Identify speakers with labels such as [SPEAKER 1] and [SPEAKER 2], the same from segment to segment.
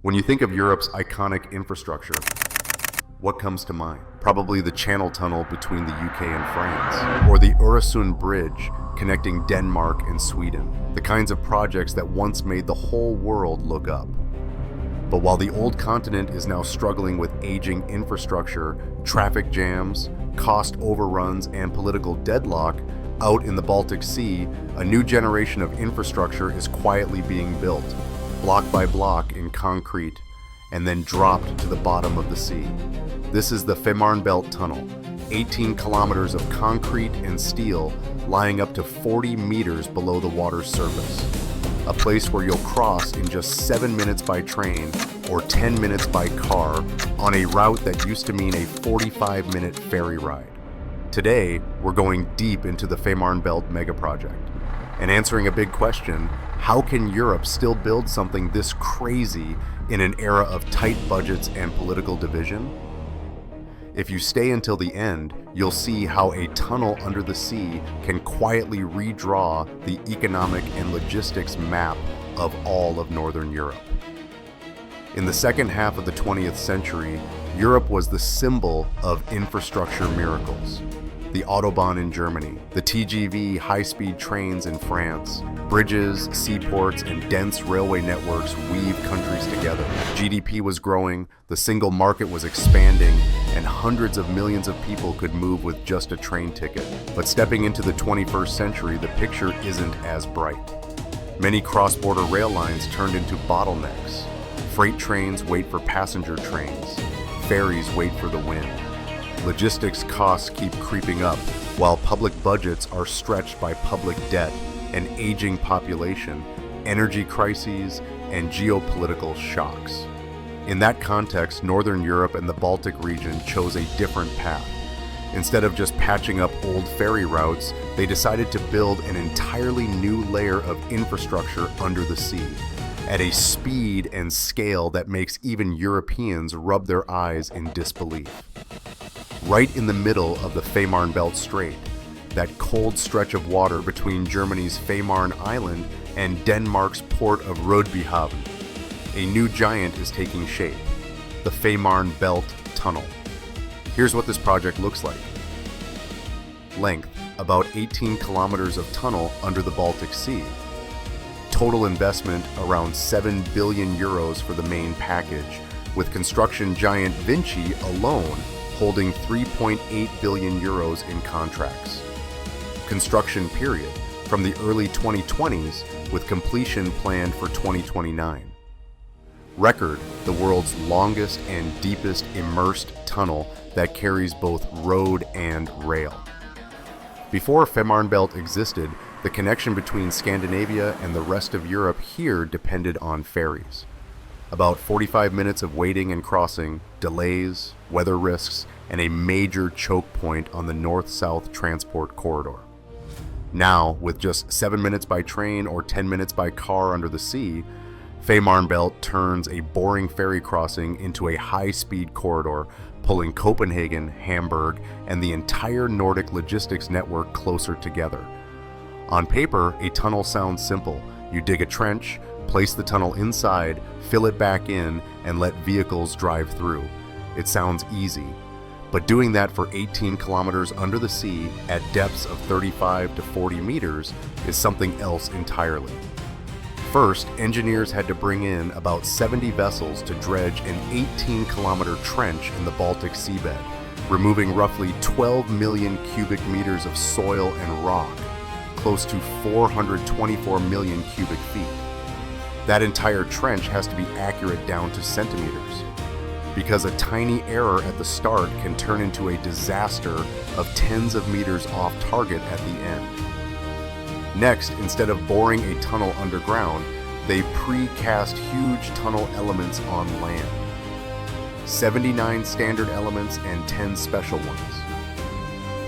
[SPEAKER 1] When you think of Europe's iconic infrastructure, what comes to mind? Probably the Channel Tunnel between the UK and France, or the Öresund Bridge connecting Denmark and Sweden, the kinds of projects that once made the whole world look up. But while the old continent is now struggling with aging infrastructure, traffic jams, cost overruns, and political deadlock, out in the Baltic Sea, a new generation of infrastructure is quietly being built, block by block in concrete, and then dropped to the bottom of the sea. This is the Fehmarnbelt Tunnel, 18 kilometers of concrete and steel lying up to 40 meters below the water's surface. A place where you'll cross in just 7 minutes by train or 10 minutes by car on a route that used to mean a 45-minute ferry ride. Today, we're going deep into the Fehmarnbelt Megaproject and answering a big question: how can Europe still build something this crazy in an era of tight budgets and political division? If you stay until the end, you'll see how a tunnel under the sea can quietly redraw the economic and logistics map of all of Northern Europe. In the second half of the 20th century, Europe was the symbol of infrastructure miracles. The Autobahn in Germany, the TGV high-speed trains in France, bridges, seaports, and dense railway networks weave countries together. GDP was growing, the single market was expanding, and hundreds of millions of people could move with just a train ticket. But stepping into the 21st century, the picture isn't as bright. Many cross-border rail lines turned into bottlenecks. Freight trains wait for passenger trains. Ferries wait for the wind. Logistics costs keep creeping up, while public budgets are stretched by public debt, an aging population, energy crises, and geopolitical shocks. In that context, Northern Europe and the Baltic region chose a different path. Instead of just patching up old ferry routes, they decided to build an entirely new layer of infrastructure under the sea, at a speed and scale that makes even Europeans rub their eyes in disbelief. Right in the middle of the Fehmarnbelt Strait, that cold stretch of water between Germany's Fehmarn Island and Denmark's port of Rødbyhavn, a new giant is taking shape: the Fehmarnbelt Tunnel. Here's what this project looks like. Length: about 18 kilometers of tunnel under the Baltic Sea. Total investment around 7 billion euros for the main package, with construction giant Vinci alone holding 3.8 billion euros in contracts. Construction period: from the early 2020s, with completion planned for 2029. Record: the world's longest and deepest immersed tunnel that carries both road and rail. Before Fehmarnbelt existed, the connection between Scandinavia and the rest of Europe here depended on ferries. About 45 minutes of waiting and crossing, delays, weather risks, and a major choke point on the north-south transport corridor. Now, with just 7 minutes by train or 10 minutes by car under the sea, Fehmarnbelt turns a boring ferry crossing into a high-speed corridor, pulling Copenhagen, Hamburg, and the entire Nordic logistics network closer together. On paper, a tunnel sounds simple. You dig a trench, place the tunnel inside, fill it back in, and let vehicles drive through. It sounds easy. But doing that for 18 kilometers under the sea at depths of 35 to 40 meters is something else entirely. First, engineers had to bring in about 70 vessels to dredge an 18-kilometer trench in the Baltic seabed, removing roughly 12 million cubic meters of soil and rock, close to 424 million cubic feet. That entire trench has to be accurate down to centimeters, because a tiny error at the start can turn into a disaster of tens of meters off target at the end. Next, instead of boring a tunnel underground, they precast huge tunnel elements on land. 79 standard elements and 10 special ones.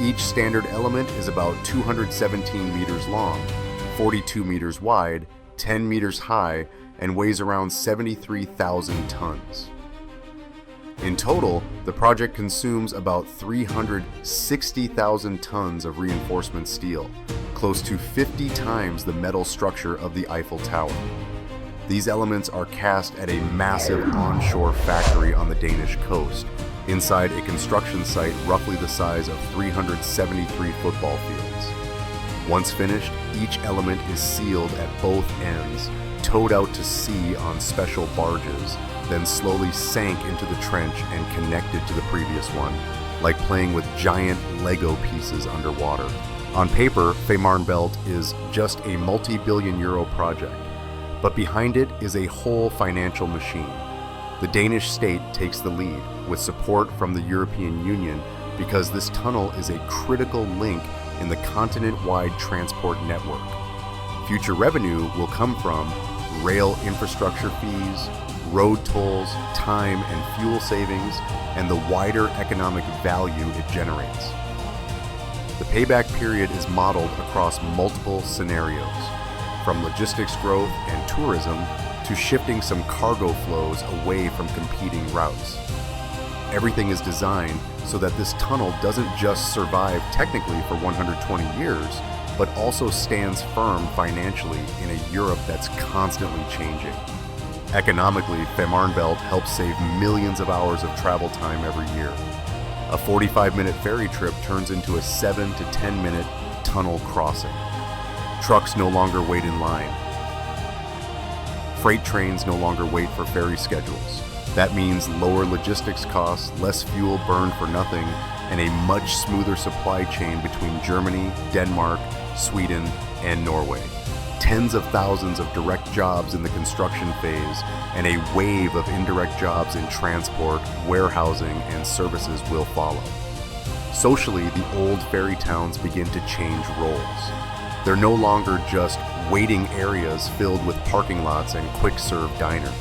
[SPEAKER 1] Each standard element is about 217 meters long, 42 meters wide, 10 meters high, and weighs around 73,000 tons. In total, the project consumes about 360,000 tons of reinforcement steel, close to 50 times the metal structure of the Eiffel Tower. These elements are cast at a massive onshore factory on the Danish coast, inside a construction site roughly the size of 373 football fields. Once finished, each element is sealed at both ends, towed out to sea on special barges, then slowly sank into the trench and connected to the previous one, like playing with giant Lego pieces underwater. On paper, Fehmarnbelt is just a multi-billion euro project, but behind it is a whole financial machine. The Danish state takes the lead, with support from the European Union, because this tunnel is a critical link in the continent-wide transport network. Future revenue will come from rail infrastructure fees, road tolls, time and fuel savings, and the wider economic value it generates. The payback period is modeled across multiple scenarios, from logistics growth and tourism to shifting some cargo flows away from competing routes. Everything is designed so that this tunnel doesn't just survive technically for 120 years, but also stands firm financially in a Europe that's constantly changing. Economically, Fehmarnbelt helps save millions of hours of travel time every year. A 45-minute ferry trip turns into a 7 to 10-minute tunnel crossing. Trucks no longer wait in line. Freight trains no longer wait for ferry schedules. That means lower logistics costs, less fuel burned for nothing, and a much smoother supply chain between Germany, Denmark, Sweden, and Norway. Tens of thousands of direct jobs in the construction phase, and a wave of indirect jobs in transport, warehousing, and services will follow. Socially, the old ferry towns begin to change roles. They're no longer just waiting areas filled with parking lots and quick-serve diners.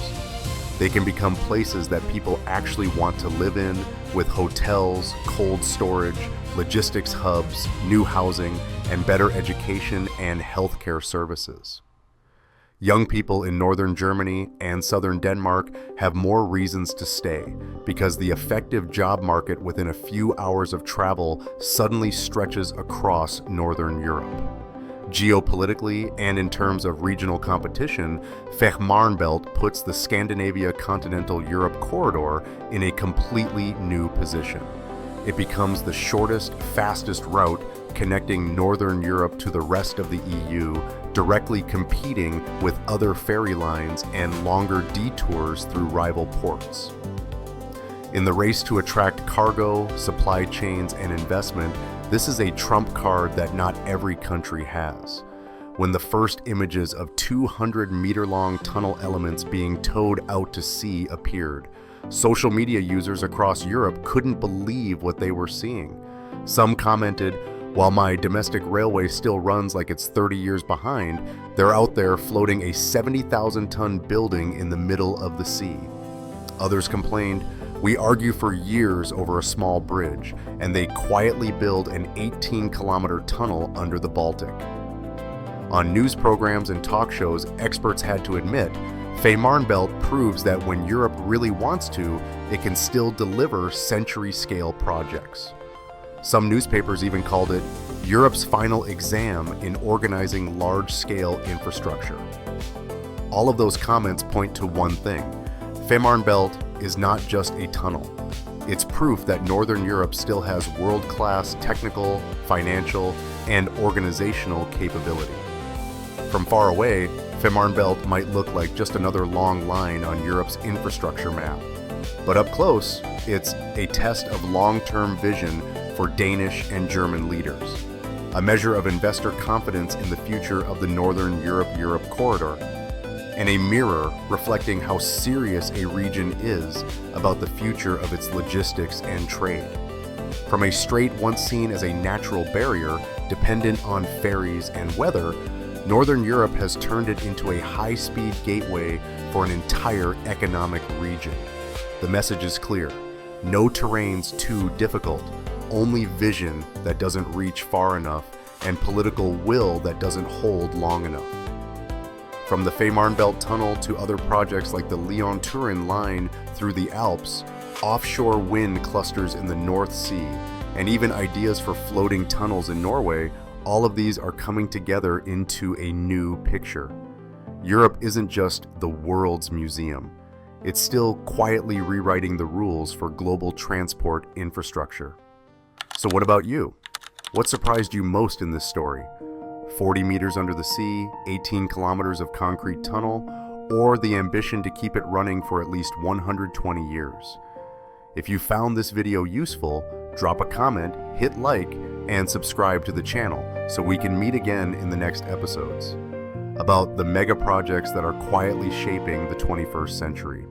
[SPEAKER 1] They can become places that people actually want to live in, with hotels, cold storage, logistics hubs, new housing, and better education and healthcare services. Young people in northern Germany and southern Denmark have more reasons to stay, because the effective job market within a few hours of travel suddenly stretches across northern Europe. Geopolitically and in terms of regional competition, Fehmarnbelt puts the Scandinavia continental Europe corridor in a completely new position. It becomes the shortest, fastest route connecting northern Europe to the rest of the EU, directly competing with other ferry lines and longer detours through rival ports. In the race to attract cargo, supply chains, and investment, this is a trump card that not every country has. When the first images of 200-meter-long tunnel elements being towed out to sea appeared, social media users across Europe couldn't believe what they were seeing. Some commented, "While my domestic railway still runs like it's 30 years behind, they're out there floating a 70,000-ton building in the middle of the sea." Others complained, "We argue for years over a small bridge, and they quietly build an 18-kilometer tunnel under the Baltic." On news programs and talk shows, experts had to admit, Fehmarnbelt proves that when Europe really wants to, it can still deliver century-scale projects. Some newspapers even called it Europe's final exam in organizing large-scale infrastructure. All of those comments point to one thing: Fehmarnbelt is not just a tunnel. It's proof that Northern Europe still has world-class technical, financial, and organizational capability. From far away, Fehmarnbelt might look like just another long line on Europe's infrastructure map. But up close, it's a test of long-term vision for Danish and German leaders, a measure of investor confidence in the future of the Northern Europe corridor, and a mirror reflecting how serious a region is about the future of its logistics and trade. From a strait once seen as a natural barrier dependent on ferries and weather, Northern Europe has turned it into a high-speed gateway for an entire economic region. The message is clear: no terrain's too difficult, only vision that doesn't reach far enough and political will that doesn't hold long enough. From the Fehmarnbelt Tunnel to other projects like the Lyon-Turin line through the Alps, offshore wind clusters in the North Sea, and even ideas for floating tunnels in Norway, all of these are coming together into a new picture. Europe isn't just the world's museum. It's still quietly rewriting the rules for global transport infrastructure. So what about you? What surprised you most in this story? 40 meters under the sea, 18 kilometers of concrete tunnel, or the ambition to keep it running for at least 120 years? If you found this video useful, drop a comment, hit like, and subscribe to the channel so we can meet again in the next episodes about the mega projects that are quietly shaping the 21st century.